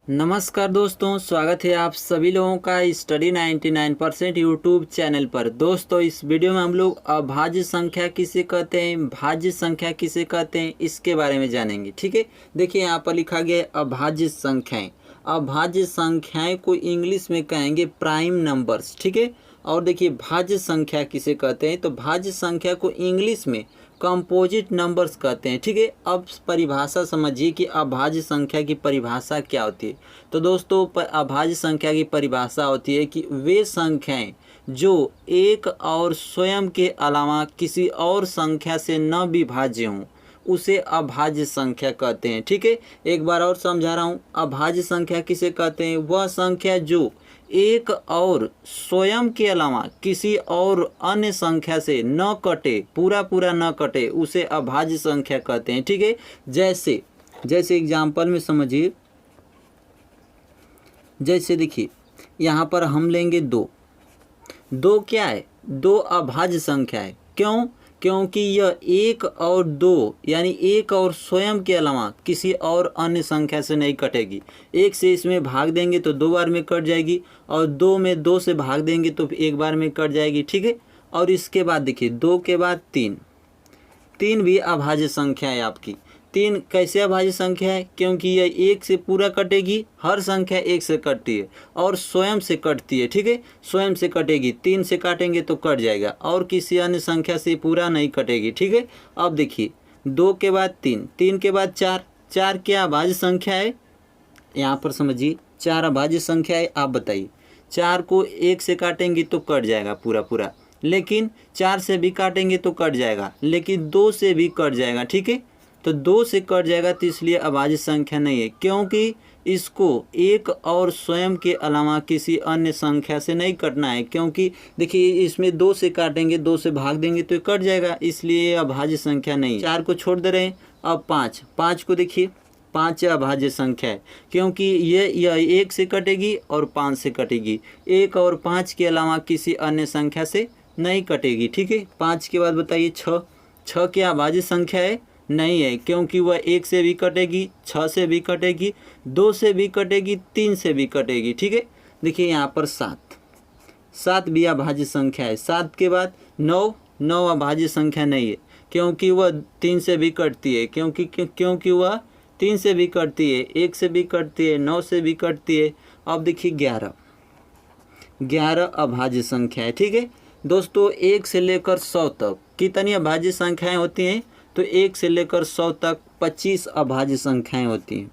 नमस्कार दोस्तों, स्वागत है आप सभी लोगों का स्टडी 99% यूट्यूब चैनल पर। दोस्तों, इस वीडियो में हम लोग अभाज्य संख्या किसे कहते हैं, भाज्य संख्या किसे कहते हैं, इसके बारे में जानेंगे। ठीक है, देखिए यहाँ पर लिखा गया है अभाज्य संख्याएं। अभाज्य संख्याएं को इंग्लिश में कहेंगे प्राइम नंबर्स। ठीक है, और देखिए भाज्य संख्या किसे कहते हैं, तो भाज्य संख्या को इंग्लिश में कंपोजिट नंबर्स कहते हैं। ठीक है, अब परिभाषा समझिए कि अभाज्य संख्या की परिभाषा क्या होती है। तो दोस्तों, अभाज्य संख्या की परिभाषा होती है कि वे संख्याएं जो एक और स्वयं के अलावा किसी और संख्या से न विभाज्य हों उसे अभाज्य संख्या कहते हैं। ठीक है, एक बार और समझा रहा हूँ। अभाज्य संख्या किसे कहते हैं, वह संख्या जो एक और स्वयं के अलावा किसी और अन्य संख्या से न कटे, पूरा पूरा न कटे, उसे अभाज्य संख्या कहते हैं। ठीक है, जैसे एग्जाम्पल में समझिए। जैसे देखिए यहाँ पर हम लेंगे दो क्या है, दो अभाज्य संख्या है। क्यों? क्योंकि यह एक और दो यानी एक और स्वयं के अलावा किसी और अन्य संख्या से नहीं कटेगी। एक से इसमें भाग देंगे तो दो बार में कट जाएगी, और दो में दो से भाग देंगे तो एक बार में कट जाएगी। ठीक है, और इसके बाद देखिए दो के बाद तीन भी अभाज्य संख्या है आपकी। तीन कैसे अभाज्य संख्या है, क्योंकि यह एक से पूरा कटेगी, हर संख्या एक से कटती है और स्वयं से कटती है। ठीक है, स्वयं से कटेगी, तीन से काटेंगे तो कट जाएगा, और किसी अन्य संख्या से पूरा नहीं कटेगी। ठीक है, अब देखिए दो के बाद तीन के बाद चार क्या अभाज्य संख्या है, यहाँ पर समझिए चार अभाज्य संख्या है। आप बताइए, चार को एक से काटेंगे तो कट जाएगा पूरा पूरा, लेकिन चार से भी काटेंगे तो कट जाएगा, लेकिन दो से भी कट जाएगा। ठीक है, तो दो से कट जाएगा तो इसलिए अभाज्य संख्या नहीं है, क्योंकि इसको एक और स्वयं के अलावा किसी अन्य संख्या से नहीं कटना है। क्योंकि देखिए इसमें दो से काटेंगे, दो से भाग देंगे तो कट जाएगा, इसलिए अभाज्य संख्या नहीं। चार को छोड़ दे रहे हैं। अब पाँच को देखिए, पाँच अभाज्य संख्या है, क्योंकि यह एक से कटेगी और पाँच से कटेगी, एक और पाँच के अलावा किसी अन्य संख्या से नहीं कटेगी। ठीक है, पाँच के बाद बताइए छः क्या अभाज्य संख्या है, नहीं है, क्योंकि वह एक से भी कटेगी, छः से भी कटेगी, दो से भी कटेगी, तीन से भी कटेगी। ठीक है, देखिए यहाँ पर सात भी अभाज्य संख्या है। सात के बाद नौ अभाज्य संख्या नहीं है, क्योंकि वह तीन से भी कटती है, क्योंकि वह तीन से भी कटती है, एक से भी कटती है, नौ से भी कटती है। अब देखिए 11 अभाज्य संख्या है। ठीक है दोस्तों, एक से लेकर 100 तक कितनी अभाज्य संख्याएं होती हैं, तो एक से लेकर 100 तक 25 अभाज्य संख्याएं होती हैं।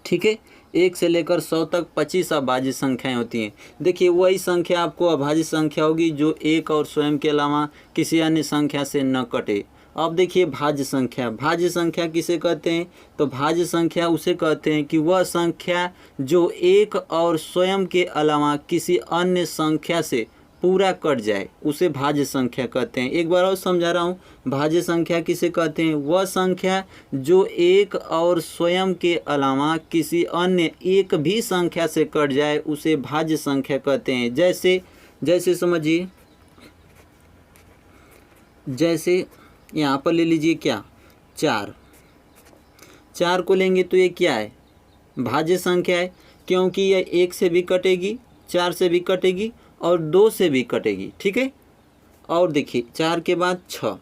ठीक है, एक से लेकर 100 तक 25 अभाज्य संख्याएं होती हैं। देखिए वही संख्या आपको अभाज्य संख्या होगी जो एक और स्वयं के अलावा किसी अन्य संख्या से न कटे। अब देखिए भाज्य संख्या किसे कहते हैं, तो भाज्य संख्या उसे कहते हैं कि वह संख्या जो एक और स्वयं के अलावा किसी अन्य संख्या से पूरा कट जाए, उसे भाज्य संख्या कहते हैं। एक बार और समझा रहा हूँ, भाज्य संख्या किसे कहते हैं, वह संख्या जो एक और स्वयं के अलावा किसी अन्य एक भी संख्या से कट जाए, उसे भाज्य संख्या कहते हैं। जैसे समझिए, जैसे यहाँ पर ले लीजिए क्या, चार को लेंगे तो ये क्या है, भाज्य संख्या है, क्योंकि यह एक से भी कटेगी, चार से भी कटेगी और दो से भी कटेगी। ठीक है, और देखिए चार के बाद छः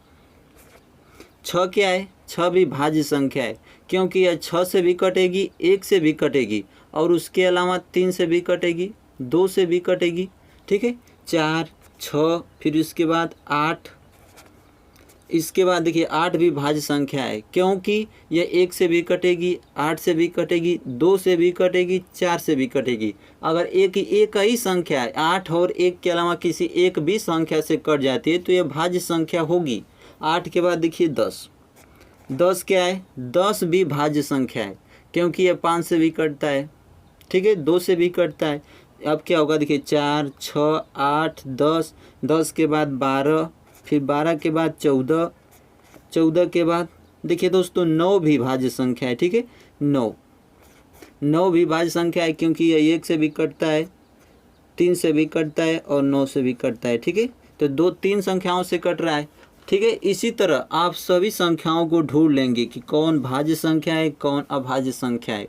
क्या है, छः भी भाज्य संख्या है, क्योंकि यह छः से भी कटेगी, एक से भी कटेगी, और उसके अलावा तीन से भी कटेगी, दो से भी कटेगी। ठीक है, 4, 6, फिर इसके बाद 8। इसके बाद देखिए 8 भी भाज्य संख्या है, क्योंकि यह एक से भी कटेगी, 8 से भी कटेगी, दो से भी कटेगी, चार से भी कटेगी। अगर एक ही संख्या है, 8 और 1 के अलावा किसी एक भी संख्या से कट जाती है तो यह भाज्य संख्या होगी। 8 के बाद देखिए 10 क्या है, 10 भी भाज्य संख्या है, क्योंकि यह 5 से भी कटता है। ठीक है, 2 से भी कटता है। अब क्या होगा, देखिए 4, 6, 8, 10 के बाद 12, फिर 12 के बाद 14 के बाद देखिए दोस्तों 9 भी भाज्य संख्या है। ठीक है, 9 भी भाज्य संख्या है, क्योंकि यह एक से भी कटता है, तीन से भी कटता है और 9 से भी कटता है। ठीक है, तो तीन संख्याओं से कट रहा है। ठीक है, इसी तरह आप सभी संख्याओं को ढूंढ लेंगे कि कौन भाज्य संख्या है, कौन अभाज्य संख्या है।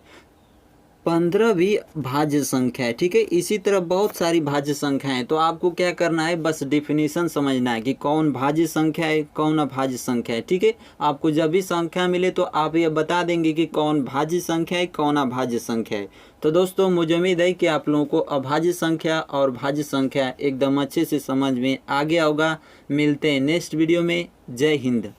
15 भी भाज्य संख्या है, ठीक है। इसी तरह बहुत सारी भाज्य संख्याएं हैं। तो आपको क्या करना है, बस डिफिनीशन समझना है कि कौन भाज्य संख्या है कौन अभाज्य संख्या है, ठीक है। आपको जब भी संख्या मिले तो आप ये बता देंगे कि कौन भाज्य संख्या है कौन अभाज्य संख्या है। तो दोस्तों मुझे उम्मीद है कि आप लोगों को अभाज्य संख्या और भाज्य संख्या एकदम अच्छे से समझ में आ गया होगा। मिलते हैं नेक्स्ट वीडियो में। जय हिंद।